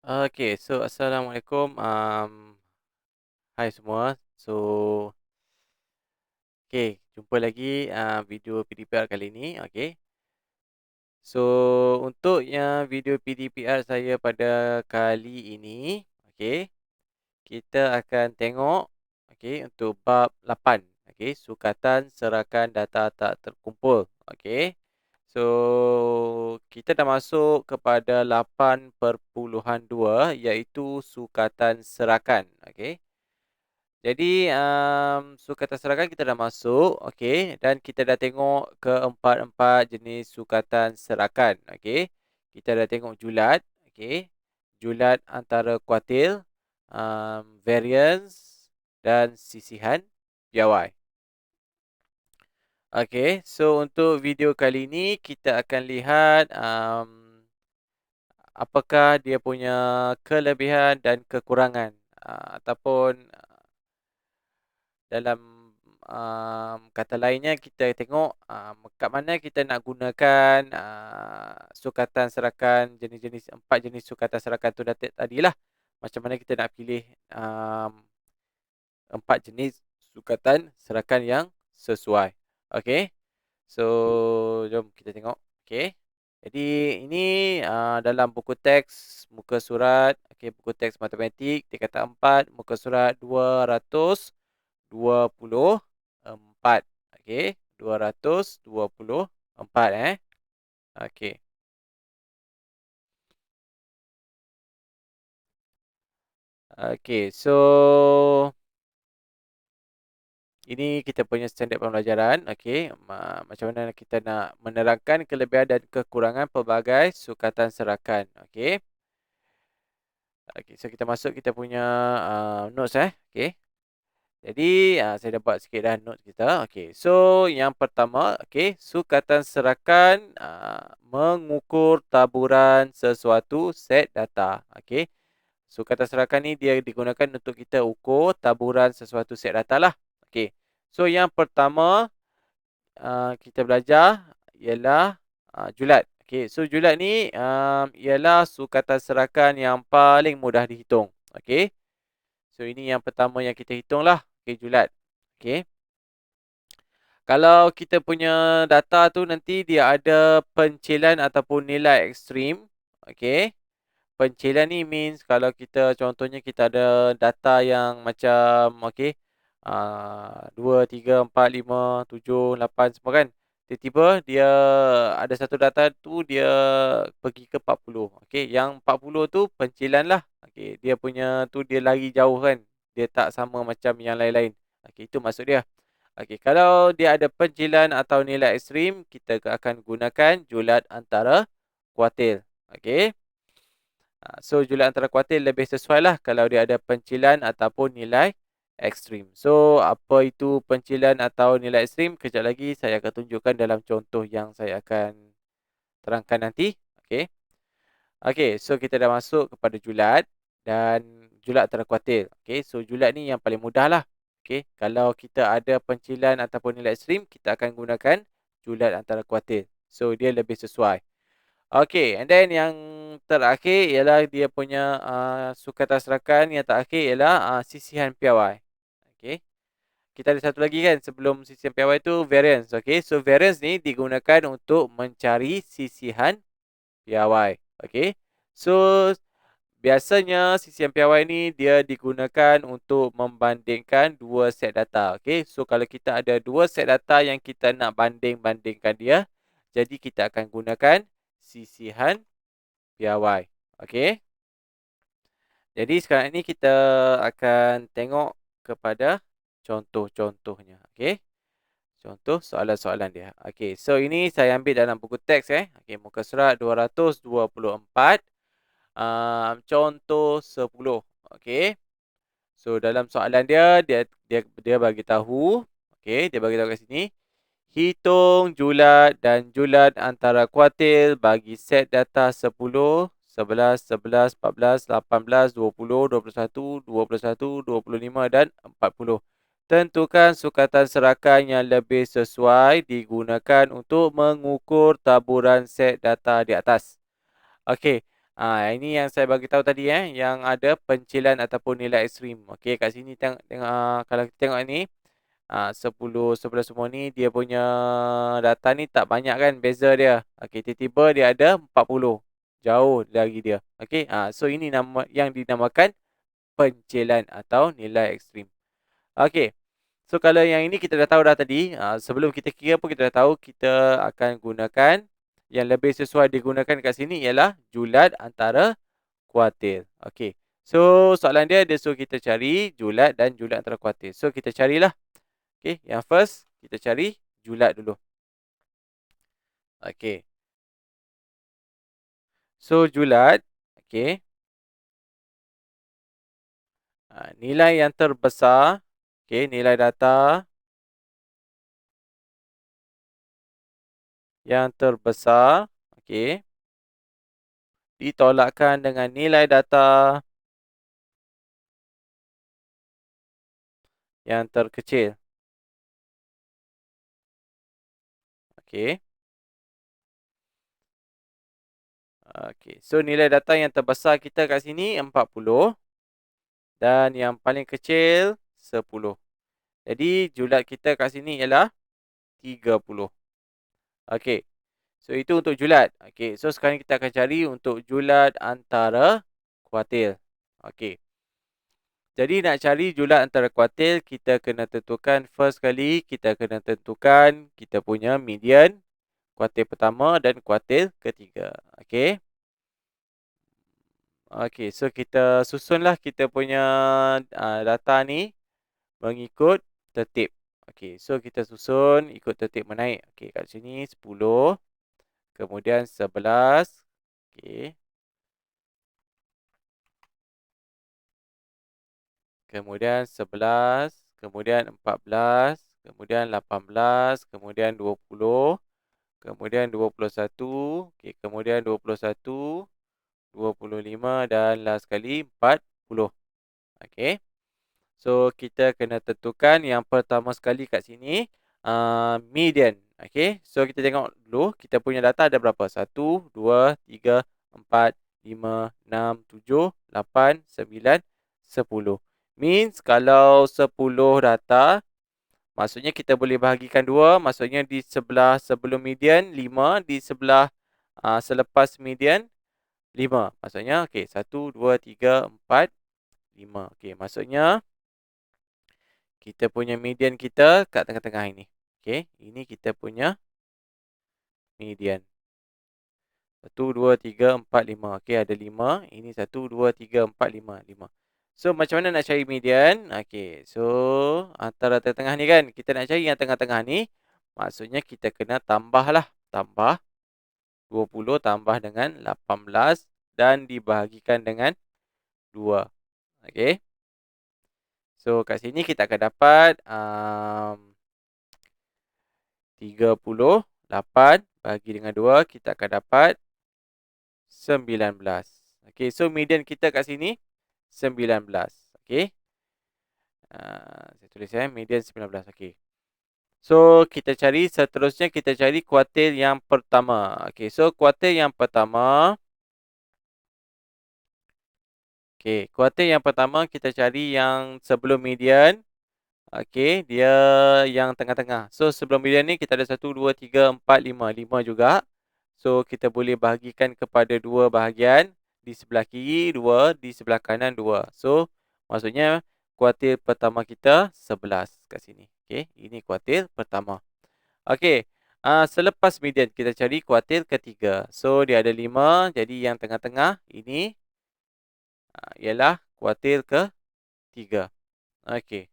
Assalamualaikum. Hai semua. Jumpa lagi video PDPR kali ini. So untuk yang video PDPR saya pada kali ini, kita akan tengok untuk bab 8, sukatan serakan data tak terkumpul. So kita dah masuk kepada 8.2 iaitu sukatan serakan. Jadi sukatan serakan kita dah masuk, dan kita dah tengok keempat-empat jenis sukatan serakan. Kita dah tengok julat, julat antara kuartil, variance dan sisihan piawai. So untuk video kali ini kita akan lihat apakah dia punya kelebihan dan kekurangan, ataupun dalam kata lainnya kita tengok kat mana kita nak gunakan sukatan serakan jenis-jenis, 4 jenis sukatan serakan tu tadilah. Macam mana kita nak pilih 4 jenis sukatan serakan yang sesuai. So jom kita tengok. Jadi ini dalam buku teks muka surat, buku teks matematik tingkatan 4, muka surat 224. 224 Okey. So ini kita punya standard pembelajaran. Macam mana kita nak menerangkan kelebihan dan kekurangan pelbagai sukatan serakan. So kita masuk kita punya notes. Jadi saya dah buat sikit dah notes kita. So yang pertama, sukatan serakan mengukur taburan sesuatu set data. Sukatan serakan ni dia digunakan untuk kita ukur taburan sesuatu set data lah. So yang pertama kita belajar ialah julat. So julat ni ialah sukatan serakan yang paling mudah dihitung. So ini yang pertama yang kita hitung lah. Julat. Kalau kita punya data tu nanti dia ada pencilan ataupun nilai ekstrim. Pencilan ni means kalau kita contohnya kita ada data yang macam 2, 3, 4, 5, 7, 8 semua kan. Tiba-tiba dia ada satu data tu dia pergi ke 40. Yang 40 tu pencilan lah. Dia punya tu dia lari jauh kan. Dia tak sama macam yang lain-lain. Itu maksud dia. Kalau dia ada pencilan atau nilai ekstrim, kita akan gunakan julat antara kuartil. So julat antara kuartil lebih sesuai lah kalau dia ada pencilan ataupun nilai ekstrim. So apa itu pencilan atau nilai ekstrim? Kejap lagi saya akan tunjukkan dalam contoh yang saya akan terangkan nanti. So kita dah masuk kepada julat dan julat antara kuartil. So julat ni yang paling mudah lah. Kalau kita ada pencilan ataupun nilai ekstrim, kita akan gunakan julat antara kuartil. So dia lebih sesuai. And then yang terakhir ialah dia punya sukatan serakan yang terakhir ialah sisihan piawai. Kita ada satu lagi kan sebelum sisihan piawai tu variance. So variance ni digunakan untuk mencari sisihan piawai. So biasanya sisihan piawai ni dia digunakan untuk membandingkan dua set data. So kalau kita ada dua set data yang kita nak banding-bandingkan dia, jadi kita akan gunakan sisihan piawai. Jadi sekarang ini kita akan tengok kepada contoh-contohnya. Contoh soalan-soalan dia. So ini saya ambil dalam buku teks. Muka surat 224. Contoh 10. So dalam soalan dia bagi tahu. Dia bagi tahu kat sini. Hitung julat dan julat antara kuartil bagi set data 10, 11, 11, 14, 18, 20, 21, 21, 25 dan 40. Tentukan sukatan serakan yang lebih sesuai digunakan untuk mengukur taburan set data di atas. Ini yang saya bagi tahu tadi yang ada pencilan ataupun nilai ekstrim. Okey, kat sini tengok, kalau kita tengok ni, 10, 11 semua ni dia punya data ni tak banyak kan beza dia. Okey, tiba-tiba dia ada 40. Jauh lagi dia. Okey, so ini nama yang dinamakan pencilan atau nilai ekstrim. Okey. So kalau yang ini kita dah tahu dah tadi, sebelum kita kira pun kita dah tahu kita akan gunakan yang lebih sesuai digunakan kat sini ialah julat antara kuartil. Okey. So soalan dia suruh kita cari julat dan julat antara kuartil. So kita carilah. Okey, yang first kita cari julat dulu. Okey. So julat, okey. Nilai yang terbesar, okey, nilai data yang terbesar, okey, ditolakkan dengan nilai data yang terkecil. Okey. Okey. So nilai data yang terbesar kita kat sini 40 dan yang paling kecil 10. Jadi julat kita kat sini ialah 30. Okey. So itu untuk julat. Okey. So sekarang kita akan cari untuk julat antara kuartil. Okey. Jadi nak cari julat antara kuartil, kita kena tentukan first kali, kita kena tentukan kita punya median kuartil pertama dan kuartil ketiga. Okey. Okey, so kita susunlah kita punya data ni mengikut tertib. Okey, so kita susun ikut tertib menaik. Okey, kat sini 10, kemudian 11. Okey. Kemudian 11, kemudian 14, kemudian 18, kemudian 20, kemudian 21, okey, kemudian 21, 25 dan last sekali 40. Okey. So, kita kena tentukan yang pertama sekali kat sini, median. Okay, so kita tengok dulu, kita punya data ada berapa? 1, 2, 3, 4, 5, 6, 7, 8, 9, 10. Means kalau 10 data, maksudnya kita boleh bahagikan 2, maksudnya di sebelah sebelum median, 5, di sebelah selepas median, 5. Maksudnya, okay, 1, 2, 3, 4, 5. Okay, maksudnya, kita punya median kita kat tengah-tengah ini. Okey, ini kita punya median. 1, 2, 3, 4, 5. Okey, ada 5. Ini 1, 2, 3, 4, 5. 5. So, macam mana nak cari median? Okey, so antara tengah-tengah ni kan, kita nak cari yang tengah-tengah ni. Maksudnya kita kena tambahlah. Tambah 20 tambah dengan 18 dan dibahagikan dengan 2. Okey. So, kat sini kita akan dapat 38 bagi dengan 2, kita akan dapat 19. Okey, so median kita kat sini 19. Okey. Saya tulis median 19. Okey. So, kita cari seterusnya, kita cari kuartil yang pertama. Okey, so kuartil yang pertama. Okey, kuartil yang pertama kita cari yang sebelum median. Okey, dia yang tengah-tengah. So, sebelum median ni kita ada 1, 2, 3, 4, 5. 5 juga. So, kita boleh bahagikan kepada 2 bahagian. Di sebelah kiri 2, di sebelah kanan 2. So, maksudnya kuartil pertama kita 11 kat sini. Okey, ini kuartil pertama. Okey, selepas median kita cari kuartil ketiga. So, dia ada 5. Jadi, yang tengah-tengah ini ialah kuartil ketiga. Okey.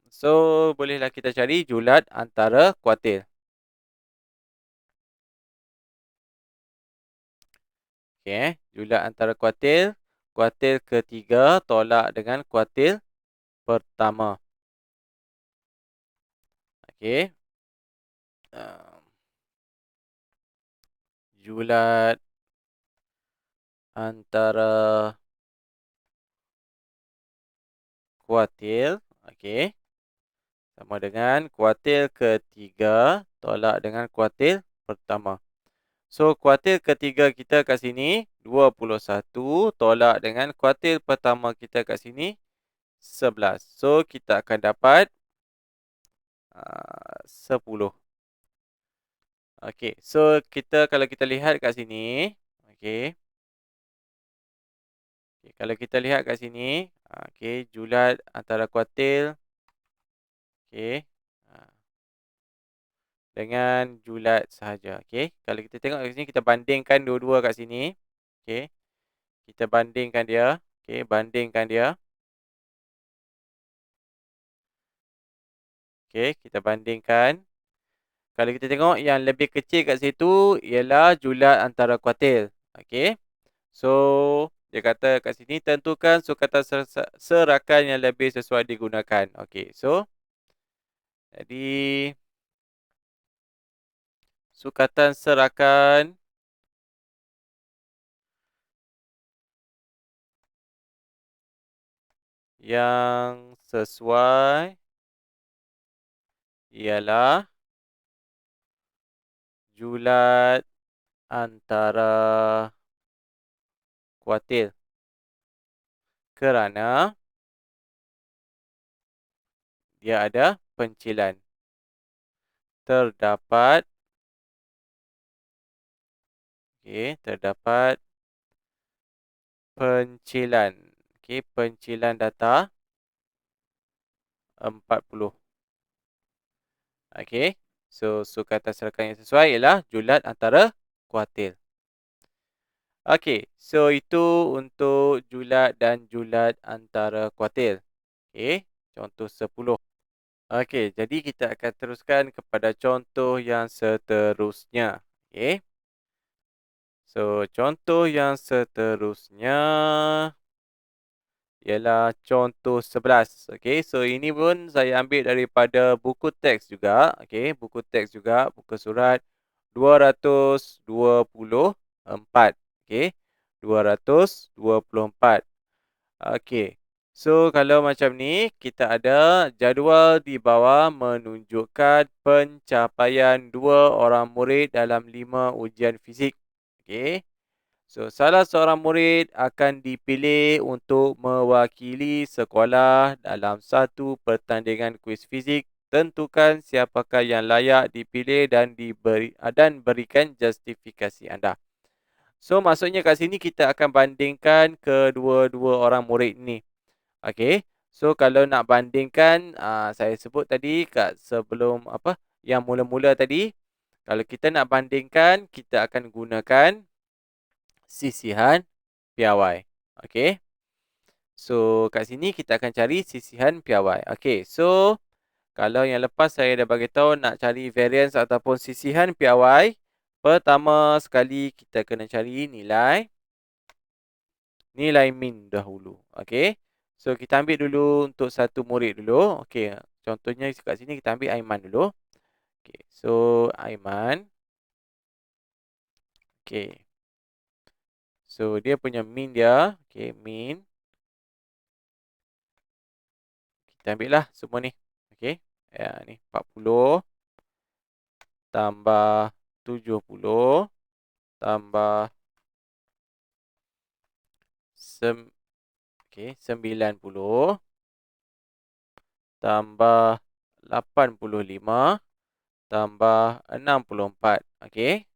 So, bolehlah kita cari julat antara kuartil. Okey, julat antara kuartil. Kuartil ketiga tolak dengan kuartil pertama. Okey. Julat antara kuartil. Okey. Sama dengan kuartil ketiga tolak dengan kuartil pertama. So, kuartil ketiga kita kat sini 21 tolak dengan kuartil pertama kita kat sini 11. So, kita akan dapat 10. Okey, so kalau kita lihat kat sini, okey. Okay, kalau kita lihat kat sini, okey, julat antara kuartil, okey, dengan julat sahaja. Okey, kalau kita tengok kat sini, kita bandingkan dua-dua kat sini. Okey, kita bandingkan dia. Okey, bandingkan dia. Okey, kita bandingkan. Kalau kita tengok yang lebih kecil kat situ ialah julat antara kuartil. Okey. So, dia kata kat sini tentukan sukatan serakan yang lebih sesuai digunakan. Okey. So, jadi sukatan serakan yang sesuai ialah julat antara kuartil. Kerana dia ada pencilan. Terdapat terdapat pencilan. Okey, pencilan data 40. Okey. So, sukatan serakan yang sesuai ialah julat antara kuartil. Okey. So, itu untuk julat dan julat antara kuartil. Okey. Contoh 10. Okey. Jadi, kita akan teruskan kepada contoh yang seterusnya. Okey. So, contoh yang seterusnya ialah contoh 11. Okey, so ini pun saya ambil daripada buku teks juga. Okey, buku teks juga, buku surat 224. Okey, 224. Okey, so kalau macam ni, kita ada jadual di bawah menunjukkan pencapaian 2 orang murid dalam 5 ujian fizik. Okey. So, salah seorang murid akan dipilih untuk mewakili sekolah dalam satu pertandingan kuis fizik. Tentukan siapakah yang layak dipilih dan berikan justifikasi anda. So, maksudnya kat sini kita akan bandingkan kedua-dua orang murid ni. Okey. So, kalau nak bandingkan, saya sebut tadi kat sebelum yang mula-mula tadi. Kalau kita nak bandingkan, kita akan gunakan sisihan piawai. Okey. So, kat sini kita akan cari sisihan piawai. Okey. So, kalau yang lepas saya dah bagi tahu nak cari variance ataupun sisihan piawai, pertama sekali kita kena cari nilai min dahulu. Okey. So, kita ambil dulu untuk satu murid dulu. Okey. Contohnya kat sini kita ambil Aiman dulu. Okey. So, Aiman. Okey. So, dia punya min dia. Okey, min. Kita ambil lah semua ni. Okey. Ya, ni 40 tambah 70 tambah 90 tambah 85 tambah 64. Okey.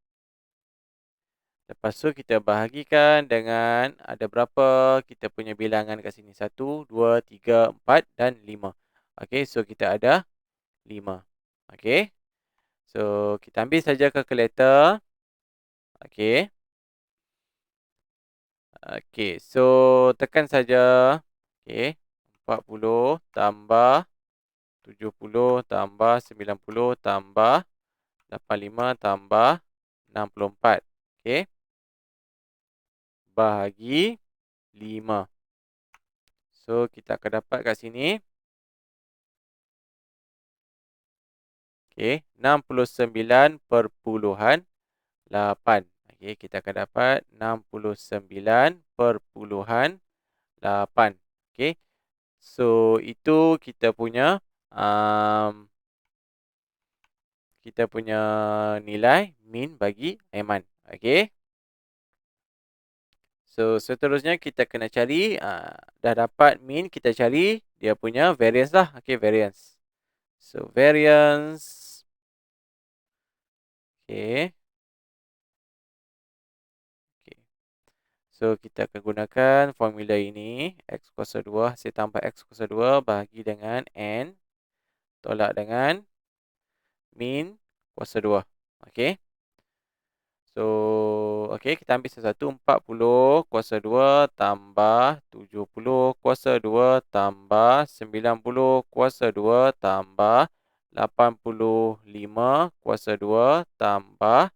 Lepas tu kita bahagikan dengan ada berapa kita punya bilangan kat sini. 1, 2, 3, 4 dan 5. Okey, so kita ada 5. Okey. So, kita ambil saja kalkulator. Okey. Okey, so tekan saja. Okey. 40 tambah 70 tambah 90 tambah 85 tambah 64. Okey. Bahagi 5. So, kita akan dapat kat sini. Okey, 69.8. Okey, kita akan dapat 69.8. Okey. So, itu kita punya nilai min bagi Aiman. Okey. So, seterusnya kita kena cari, dah dapat mean, kita cari dia punya variance lah. Okey, variance. So, variance. Okey. Okey. So, kita akan gunakan formula ini. X kuasa 2 hasil tambah X kuasa 2 bahagi dengan N. Tolak dengan min kuasa 2. Okey. So, okey, kita ambil satu-satu. 40 kuasa 2 tambah 70 kuasa 2 tambah 90 kuasa 2 tambah 85 kuasa 2 tambah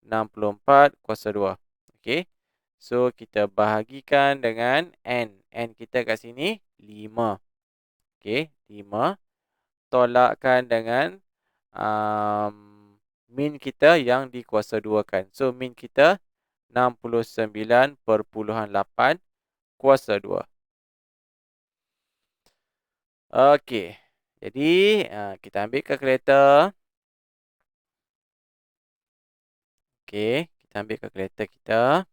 64 kuasa 2. Okey. So, kita bahagikan dengan N. N kita kat sini 5. Okey, 5. Tolakkan dengan min kita yang dikuasa 2 kan. So, min kita 69.8 kuasa 2. Okey. Jadi, kita ambil kalkulator. Okey, kita ambil kalkulator kita.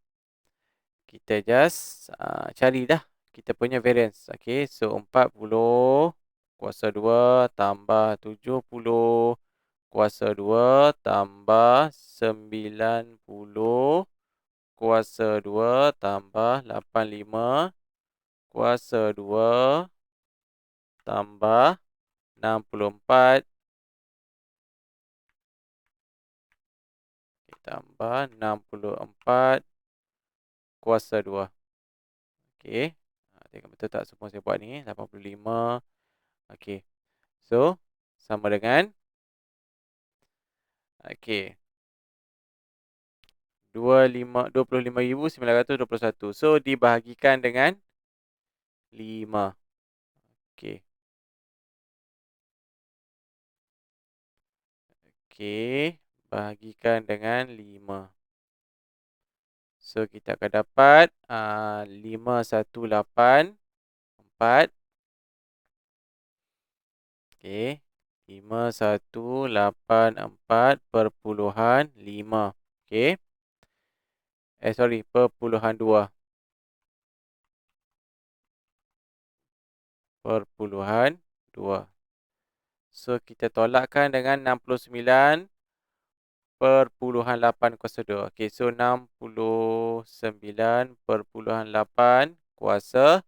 Kita just cari dah kita punya variance. Okey, so 40 kuasa 2 tambah 70 kuasa 2 tambah 90 kuasa 2 tambah 85 kuasa 2 tambah 64 tambah 64 kuasa 2. Okey. Tengok betul tak semua saya buat ni. 85. Okey. So, sama dengan okey. 25,921. So, dibahagikan dengan 5. Okey. Okey. Bahagikan dengan 5. So, kita akan dapat 5184. Okey. 5184/5. Okey. Sorry, perpuluhan 2. Perpuluhan 2. So, kita tolakkan dengan 69/8 kuasa 2. Okey, so 69/8 kuasa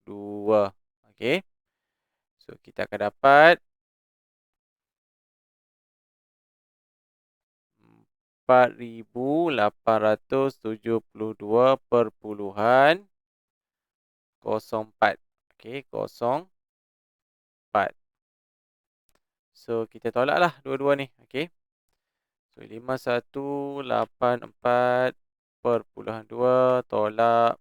2. Okey. So, kita akan dapat 4872.04. Okey, 04. So, kita tolaklah dua-dua ni. Okey. So, 5184/2 tolak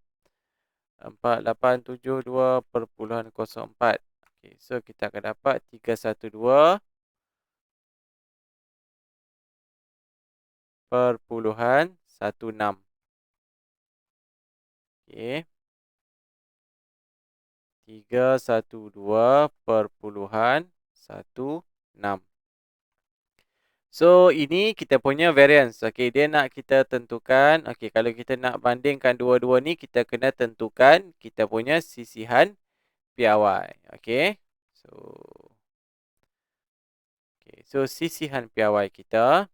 4872.04. Okey, so kita akan dapat 312.16. Okey. 312.16. So, ini kita punya variance. Okey, dia nak kita tentukan. Okey, kalau kita nak bandingkan dua-dua ni, kita kena tentukan kita punya sisihan piawai. Okey. So, sisihan piawai kita.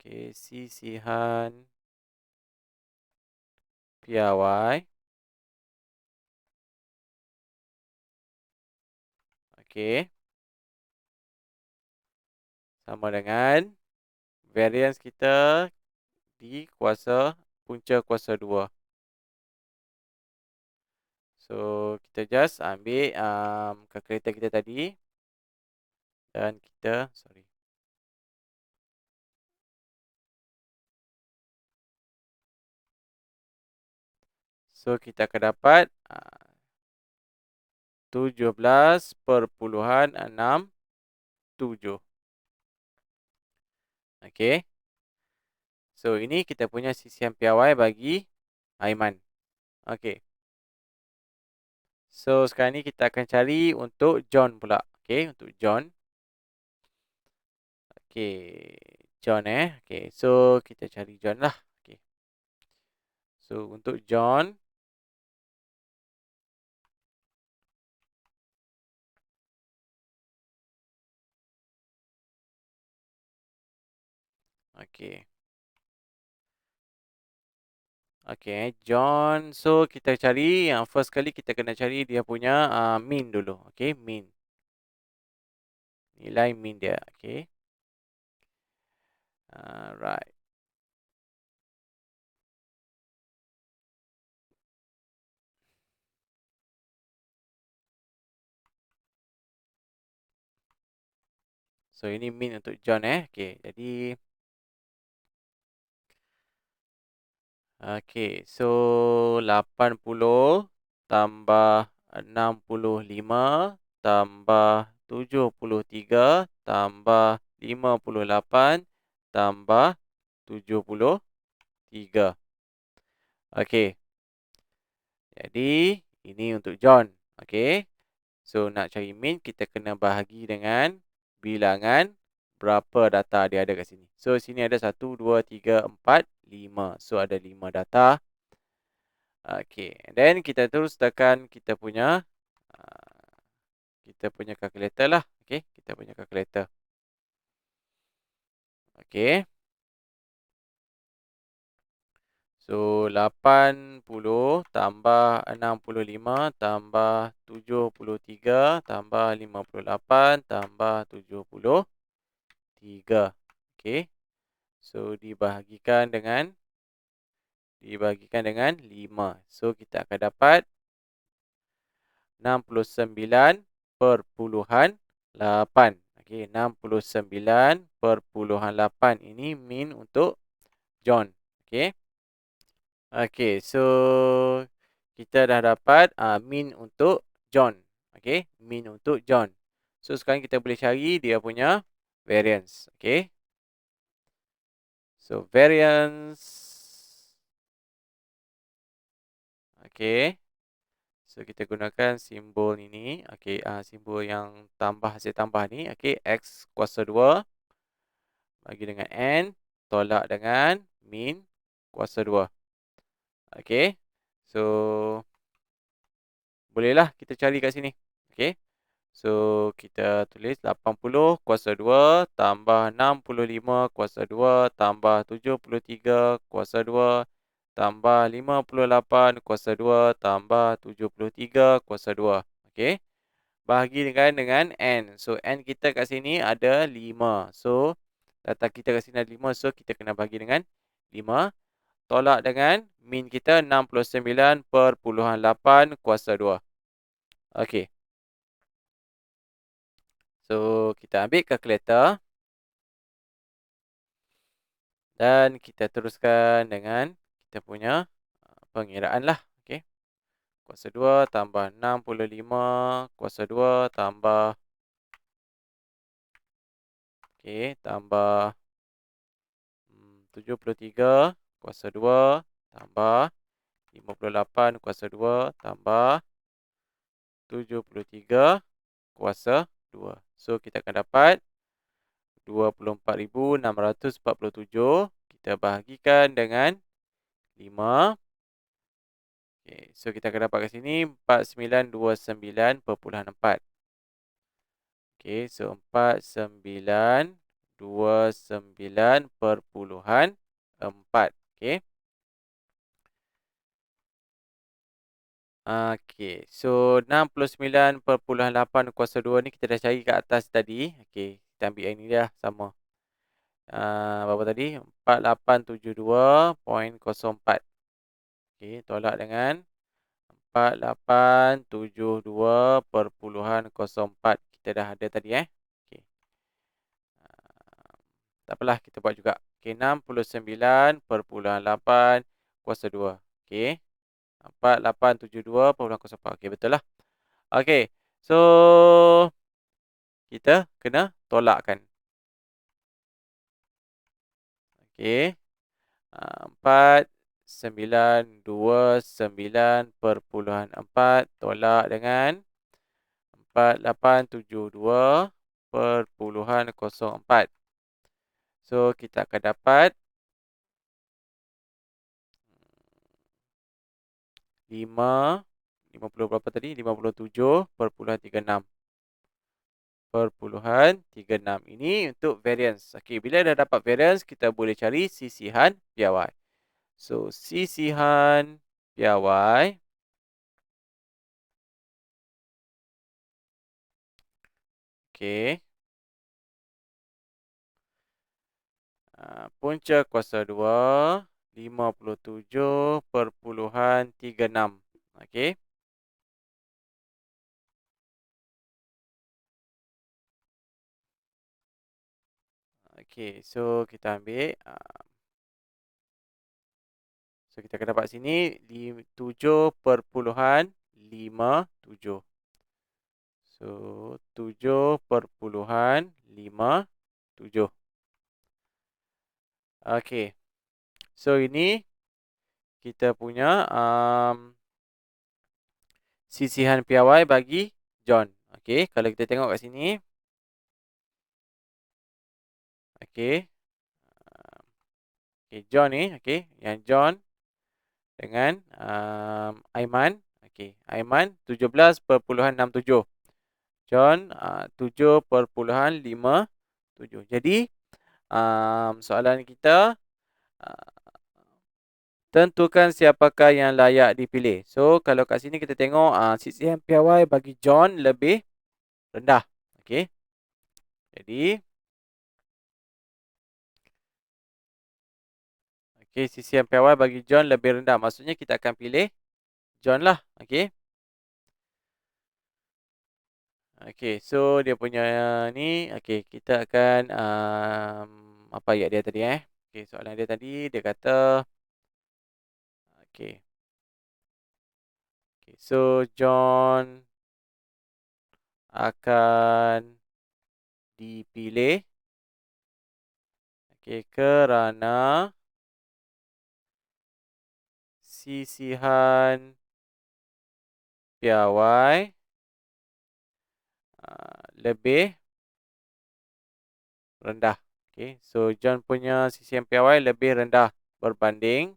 Okey, sisihan piawai. Okey. Sama dengan variance kita di punca kuasa 2. So, kita just ambil kalkulator kita tadi. Dan kita, sorry. So, kita akan dapat 17.67. Okey. So, ini kita punya sisihan piawai bagi Aiman. Okey. So, sekarang ni kita akan cari untuk John pula. Okey, untuk John. Okey. John Okay, so kita cari John lah. Okay. So untuk John, okay. Okay, John. So kita cari yang first kali kita kena cari dia punya mean dulu. Okay, mean. Nilai mean dia. Okay. Right. So ini mean untuk John Okay, jadi okay, so 80 tambah 65 tambah 73 tambah 58 tambah 73. Okay, jadi ini untuk John. Okay, so nak cari mean kita kena bahagi dengan bilangan berapa data dia ada kat sini. So sini ada 1, 2, 3, 4, 5. So ada 5 data. Okay, and then kita terus tekan kita punya calculator lah. Okay, kita punya calculator. Okay. So 80 tambah 65 tambah 73 tambah 58 tambah 73. Okay. So dibahagikan dengan 5. So kita akan dapat 69/8. Okey, 69/8 ini mean untuk John. Okey. Okey, so kita dah dapat mean untuk John. Okey, mean untuk John. So sekarang kita boleh cari dia punya variance. Okey. So variance. Okey. So kita gunakan simbol ini. Okey, simbol yang hasil tambah ni. Okey, X kuasa 2 bagi dengan N tolak dengan min kuasa 2. Okey. So bolehlah kita cari kat sini. Okey. So kita tulis 80 kuasa 2 tambah 65 kuasa 2 tambah 73 kuasa 2 tambah 58 kuasa 2 tambah 73 kuasa 2. Okey. Bahagi dengan N. So, N kita kat sini ada 5. So, data kita kat sini ada 5. So, kita kena bahagi dengan 5. Tolak dengan min kita 69/8 kuasa 2. Okey. So, kita ambil kalkulator. Dan kita teruskan dengan kita punya pengiraan lah. Okey. Kuasa 2 tambah 65 kuasa 2 tambah tambah 73 kuasa 2 tambah 58 kuasa 2 tambah 73 kuasa 2. So, kita akan dapat 24,647. Kita bahagikan dengan 5. Okay, so, kita akan dapat kat sini 4929.4. Okay, so 4929.4. Okay. Okay, so 69/8 kuasa 2 ni kita dah cari kat atas tadi. Okay, kita ambil yang ni dah sama. Berapa tadi? 4872.04. Okay, tolak dengan 4872.04. Kita dah ada tadi Okay. Tak apalah, kita buat juga. Okay, 69/8 kuasa 2. Okay. 4872.04. Okay, betul lah. Okay, so kita kena tolakkan. Okay. 4929.4 tolak dengan 4872.04. So, kita akan dapat 50 berapa tadi? 57.36. Ini untuk variance. Okey, bila dah dapat variance, kita boleh cari sisihan piawai. So, sisihan piawai. Okey. Punca kuasa 2, 57.36. Okey. Okey, so kita ambil. So, kita akan dapat sini 7.57. So, 7.57. Okey. So, ini kita punya sisihan piawai bagi John. Okey, kalau kita tengok kat sini. Okey. Okey, John ni, okey, yang John dengan Aiman. Okey, Aiman 17.67. John 7.57. Jadi, soalan kita, tentukan siapakah yang layak dipilih. So, kalau kat sini kita tengok sisihan piawai bagi John lebih rendah. Okey. Jadi, okey, sisihan piawai bagi John lebih rendah. Maksudnya kita akan pilih John lah. Okey. Okey, so dia punya ni, okey, kita akan apa ayat dia tadi Okey, soalan dia tadi dia kata okey. Okey, so John akan dipilih okey kerana sisihan piawai lebih rendah. Okey, so John punya sisihan piawai lebih rendah berbanding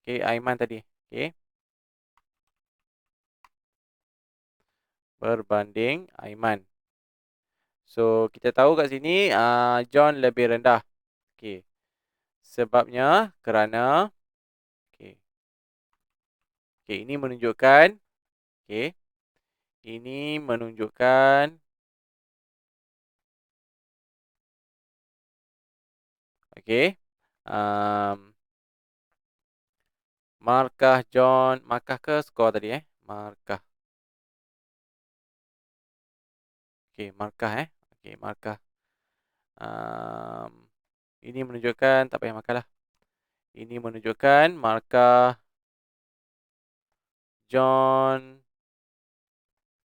Aiman tadi. Okey. Berbanding Aiman. So, kita tahu kat sini John lebih rendah. Okey. Sebabnya kerana okey, ini menunjukkan okey. Ini menunjukkan okey. Markah John, markah ke skor tadi Markah. Okey, markah Okey, markah. Ini menunjukkan, tak payah markah lah. Ini menunjukkan markah John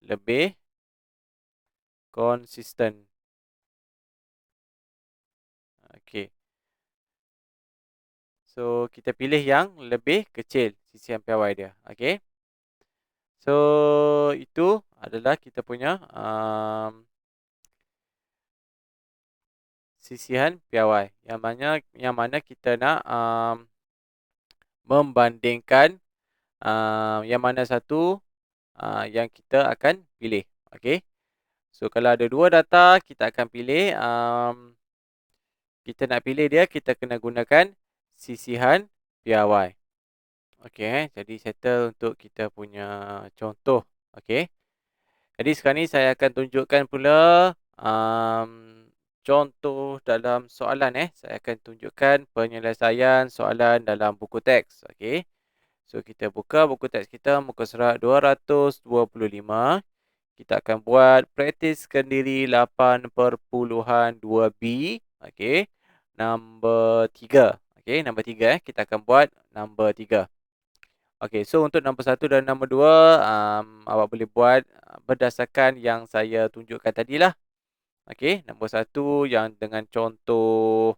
lebih konsisten. Okey. So, kita pilih yang lebih kecil sisihan piawai dia. Okey. So, itu adalah kita punya sisihan piawai. Yang mana kita nak membandingkan yang mana satu yang kita akan pilih. Okey. So, kalau ada dua data, kita akan pilih kita nak pilih dia, kita kena gunakan sisihan piawai. Okey, jadi settle untuk kita punya contoh. Okey. Jadi sekarang ni saya akan tunjukkan pula contoh dalam soalan Saya akan tunjukkan penyelesaian soalan dalam buku teks. Okey. So, kita buka buku teks kita muka surat 225. Kita akan buat praktis sendiri 8.2b. Okey. Nombor 3. Okey, nombor 3 kita akan buat nombor 3. Okey, so untuk nombor 1 dan nombor 2 awak boleh buat berdasarkan yang saya tunjukkan tadilah. Okey, nombor 1 yang dengan contoh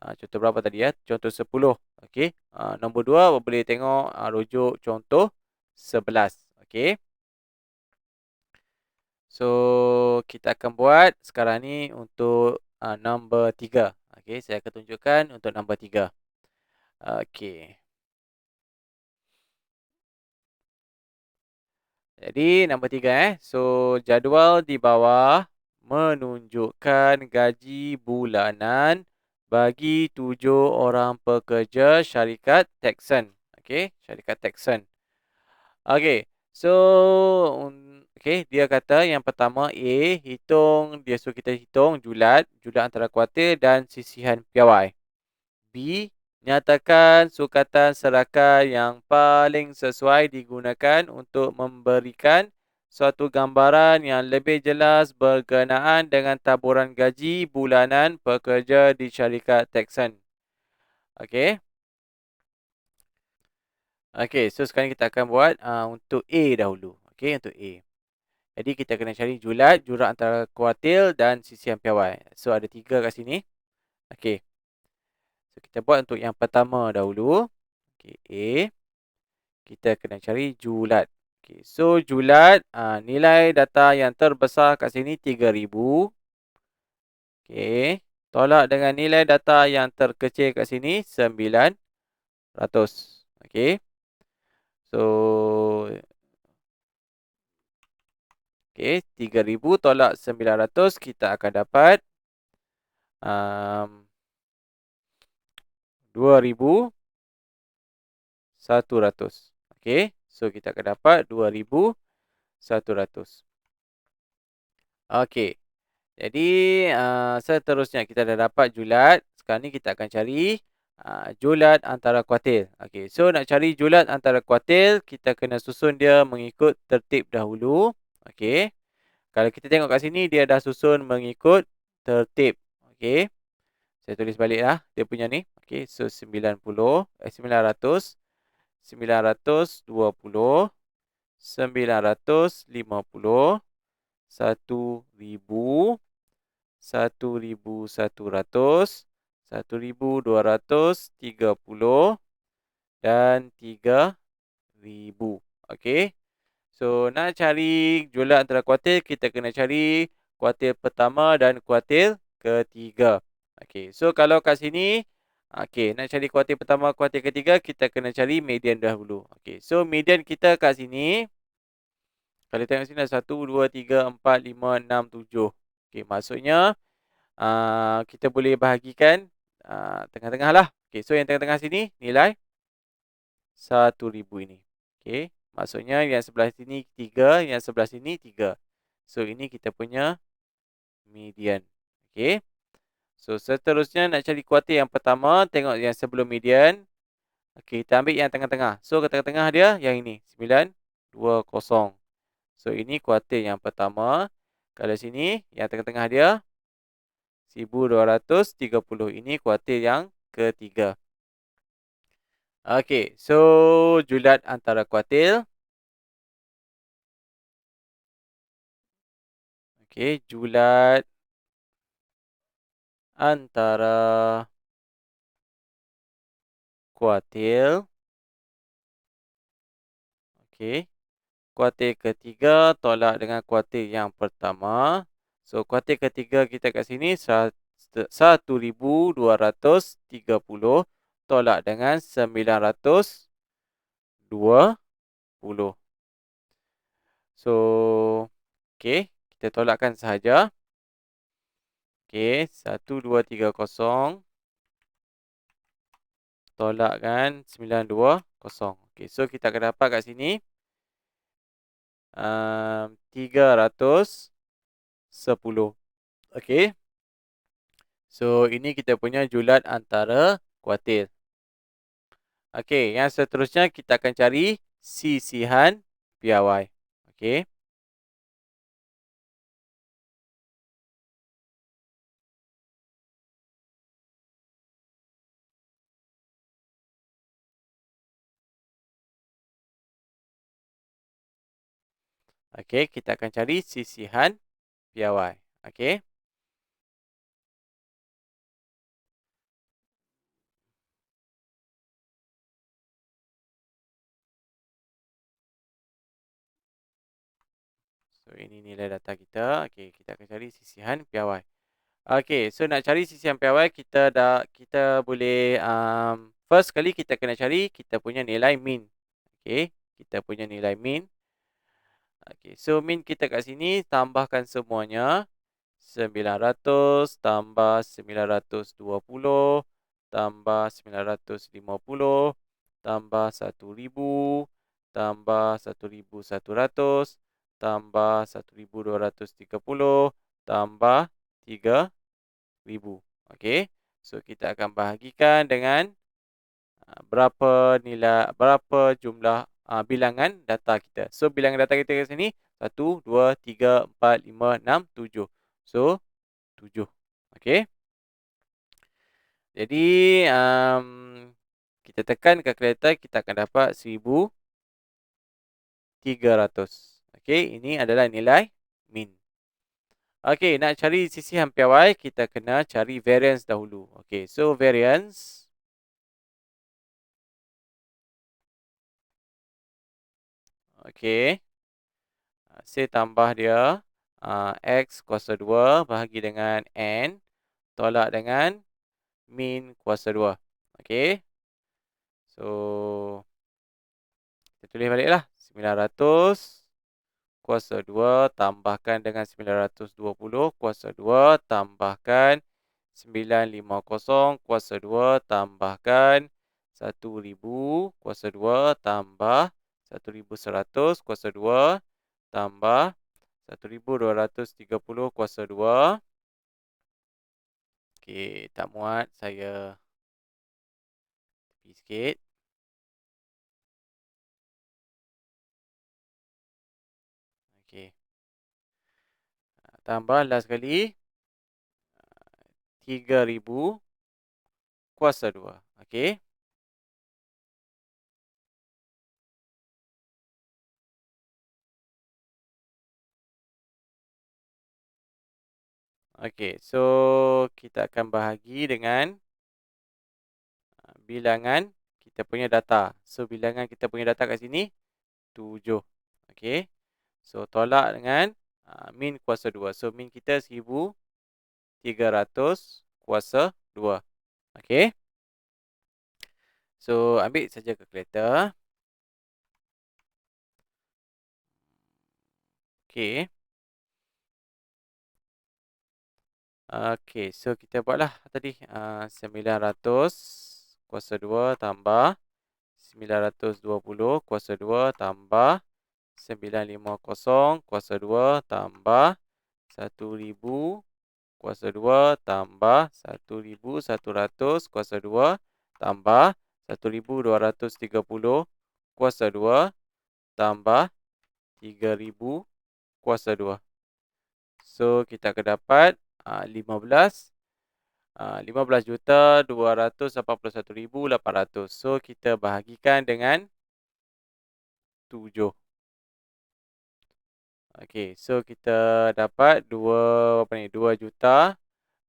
contoh berapa tadi Contoh 10. Okey. Nombor 2 awak boleh tengok rujuk contoh 11. Okey. So, kita akan buat sekarang ni untuk nombor 3. Okey, saya akan tunjukkan untuk nombor 3. Okey. Jadi, nombor 3 So, jadual di bawah menunjukkan gaji bulanan bagi 7 orang pekerja syarikat Texan. Okey, syarikat Texan. Okey. So, okey, dia kata yang pertama A, dia suruh kita hitung julat antara kuartil dan sisihan piawai. B, nyatakan sukatan serakan yang paling sesuai digunakan untuk memberikan suatu gambaran yang lebih jelas berkenaan dengan taburan gaji bulanan pekerja di syarikat Texan. Okey. Okey, so sekarang kita akan buat untuk A dahulu. Okey, untuk A. Jadi kita kena cari julat antara kuartil dan sisihan piawai. So ada 3 kat sini. Okey. So kita buat untuk yang pertama dahulu. Okey, A. Kita kena cari julat. Okey, so julat nilai data yang terbesar kat sini 3000. Okey. Tolak dengan nilai data yang terkecil kat sini 900. Okey. So okey, 3000 tolak 900 kita akan dapat 2100. Okey, so kita akan dapat 2100. Okey. Jadi seterusnya kita dah dapat julat. Sekarang ni kita akan cari julat antara kuartil. Okey, so nak cari julat antara kuartil, kita kena susun dia mengikut tertib dahulu. Okey. Kalau kita tengok kat sini dia dah susun mengikut tertib. Okey. Saya tulis balik lah dia punya ni. Okey, so 900, 920, 950, 1000, 1100, 1230 dan 3000. Okey. So, nak cari julat antara kuartil, kita kena cari kuartil pertama dan kuartil ketiga. Okey. So, kalau kat sini, okey, nak cari kuartil pertama, kuartil ketiga, kita kena cari median dahulu. Okey. So, median kita kat sini, kalau tengok sini 1, 2, 3, 4, 5, 6, 7. Okey, maksudnya kita boleh bahagikan tengah-tengah lah. Okey, so yang tengah-tengah sini nilai 1000 ini. Okey, maksudnya yang sebelah sini 3, yang sebelah sini 3. So ini kita punya median. Okey. So seterusnya nak cari kuartil yang pertama, tengok yang sebelum median. Okey, kita ambil yang tengah-tengah. So ke tengah-tengah dia yang ini 920. So ini kuartil yang pertama. Kalau sini yang tengah-tengah dia 1230. Ini kuartil yang ketiga. Okey, so julat antara kuartil. Okey, julat antara kuartil. Okey. Kuartil ketiga tolak dengan kuartil yang pertama. So, kuartil ketiga kita kat sini 1230 tolak dengan 920. So, okey, kita tolakkan sahaja. Okey, 1230 tolakkan 920. Okey, so kita akan dapat kat sini 310. Okey. So, ini kita punya julat antara kuartil. Okey, yang seterusnya kita akan cari sisihan piawai. Okey. Okey, kita akan cari sisihan piawai. Okey. So, ini nilai data kita. Okey, kita akan cari sisihan piawai. Okey, so nak cari sisihan piawai, kita boleh, first sekali kita kena cari kita punya nilai min. Okey, kita punya nilai min. Okey, so min kita kat sini tambahkan semuanya. 900 tambah 920 tambah 950 tambah 1000 tambah 1100 tambah 1230 tambah 3000. Okey. So kita akan bahagikan dengan berapa jumlah bilangan data kita. So bilangan data kita kat sini 1 2 3 4 5 6 7. So 7. Okey. Jadi kita tekan kalkulator, kita akan dapat 1300. Okey, ini adalah nilai min. Okey, nak cari sisihan piawai, kita kena cari variance dahulu. Okey, so variance. Okey. Saya tambah dia. X kuasa 2 bahagi dengan N. Tolak dengan min kuasa 2. Okey. So, kita tulis baliklah. 900 kuasa 2 tambahkan dengan 920 kuasa 2 tambahkan 950 kuasa 2 tambahkan 1000 kuasa 2 tambah 1100 kuasa 2 tambah 1230 kuasa 2. Okey, tak muat, saya tepi sikit. Okey. Tambah last sekali. 3000 kuasa 2. Okey. Okey, so kita akan bahagi dengan bilangan kita punya data. So, bilangan kita punya data kat sini 7. Okey. So, tolak dengan min kuasa 2. So, min kita 1300 kuasa 2. Okey. So, ambil saja kalkulator. Okey. Okey, so kita buatlah tadi 900 kuasa 2 tambah 920 kuasa 2 tambah 950 kuasa 2 tambah 1000 kuasa 2 tambah 1100 kuasa 2 tambah 1230 kuasa 2 tambah 3000 kuasa 2. So, kita akan dapat 15,281,800. So, kita bahagikan dengan 7. Okey, so kita dapat 2 juta.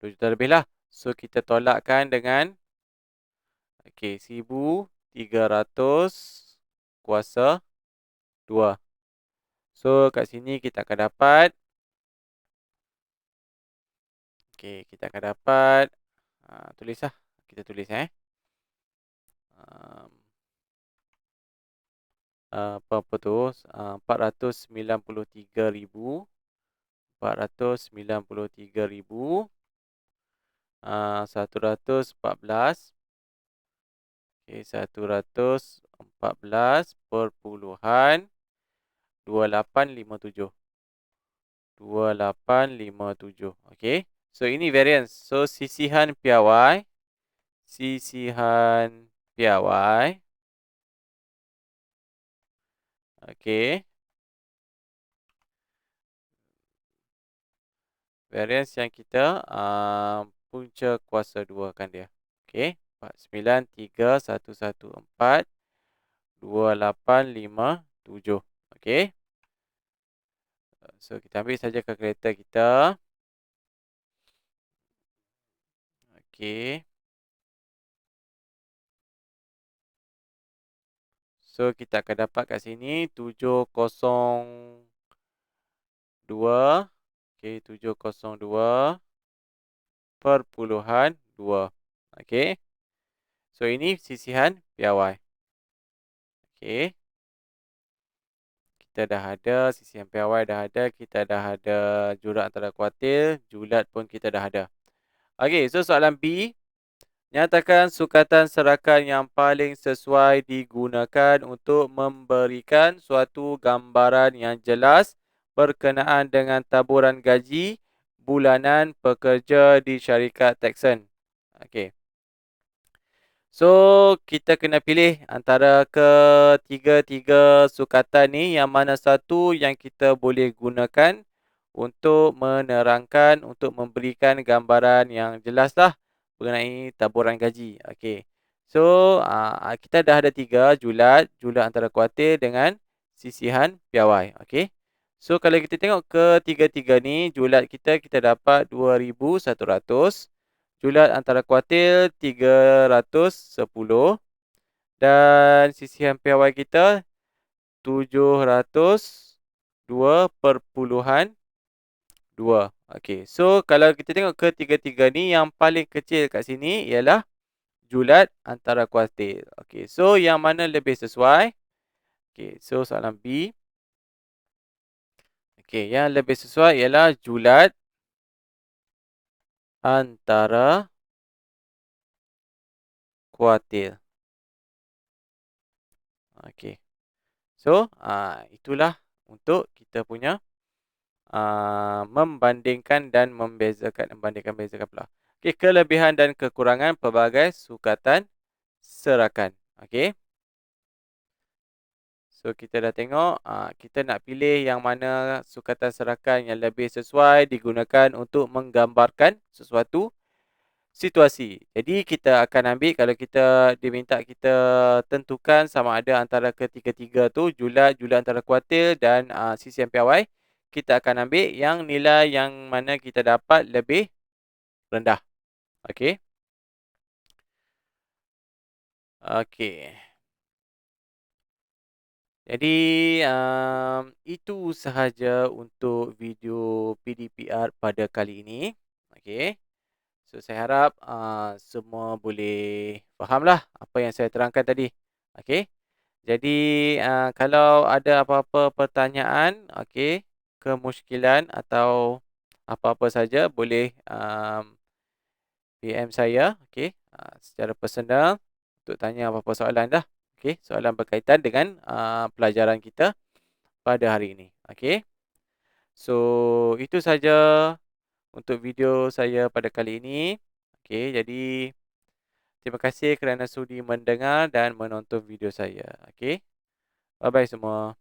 2 juta lebih lah. So, kita tolakkan dengan 1300 kuasa 2. So, kat sini kita akan dapat. Okey, kita akan dapat. Tulislah. Kita tulis apa tu? 493,000. 493,000. 114. Okey, 114,2857. 2857. Okey. So, ini variance. So, sisihan piawai. Sisihan piawai. Okey. Variance yang kita punca kuasa 2 kan dia. Okey. 49,3,114,2857. Okey. So, kita ambil saja kalkulator kita. Okey. So, kita akan dapat kat sini 70 2. Okey, 702/2. Okey. So, ini sisihan piawai. Okey. Kita dah ada, sisihan piawai dah ada, kita dah ada jurat antara kuartil, julat pun kita dah ada. Okey, so soalan B. Nyatakan sukatan serakan yang paling sesuai digunakan untuk memberikan suatu gambaran yang jelas berkenaan dengan taburan gaji bulanan pekerja di syarikat Texan. Okey. So, kita kena pilih antara ketiga-tiga sukatan ni yang mana satu yang kita boleh gunakan untuk menerangkan, untuk memberikan gambaran yang jelas lah mengenai taburan gaji. Okey. So, kita dah ada 3, julat antara kuartil dengan sisihan piawai. Okey. So, kalau kita tengok ketiga-tiga ni, julat kita dapat 2,100. Julat antara kuartil 310 dan sisihan piawai kita 702/2. Okey, so kalau kita tengok ketiga-tiga ni yang paling kecil kat sini ialah julat antara kuartil. Okey, so yang mana lebih sesuai? Okey, so soalan B. Okey, yang lebih sesuai ialah julat antara kuartil. Okey. So, itulah untuk kita punya membandingkan dan membandingkan pula. Okey, kelebihan dan kekurangan pelbagai sukatan serakan. Okey. So, kita dah tengok, kita nak pilih yang mana sukatan serakan yang lebih sesuai digunakan untuk menggambarkan sesuatu situasi. Jadi, kita akan ambil kalau kita diminta kita tentukan sama ada antara ketiga-tiga tu, julat antara kuartil dan sisihan piawai, kita akan ambil yang nilai yang mana kita dapat lebih rendah. Okey. Okey. Jadi, itu sahaja untuk video PDPR pada kali ini. Okey. So, saya harap semua boleh fahamlah apa yang saya terangkan tadi. Okey. Jadi, kalau ada apa-apa pertanyaan, okey, kemusykilan atau apa-apa saja boleh PM saya, okey, secara personal untuk tanya apa-apa soalan dah. Okey, soalan berkaitan dengan pelajaran kita pada hari ini. Okey. So, itu saja untuk video saya pada kali ini. Okey, jadi terima kasih kerana sudi mendengar dan menonton video saya. Okey. Bye-bye semua.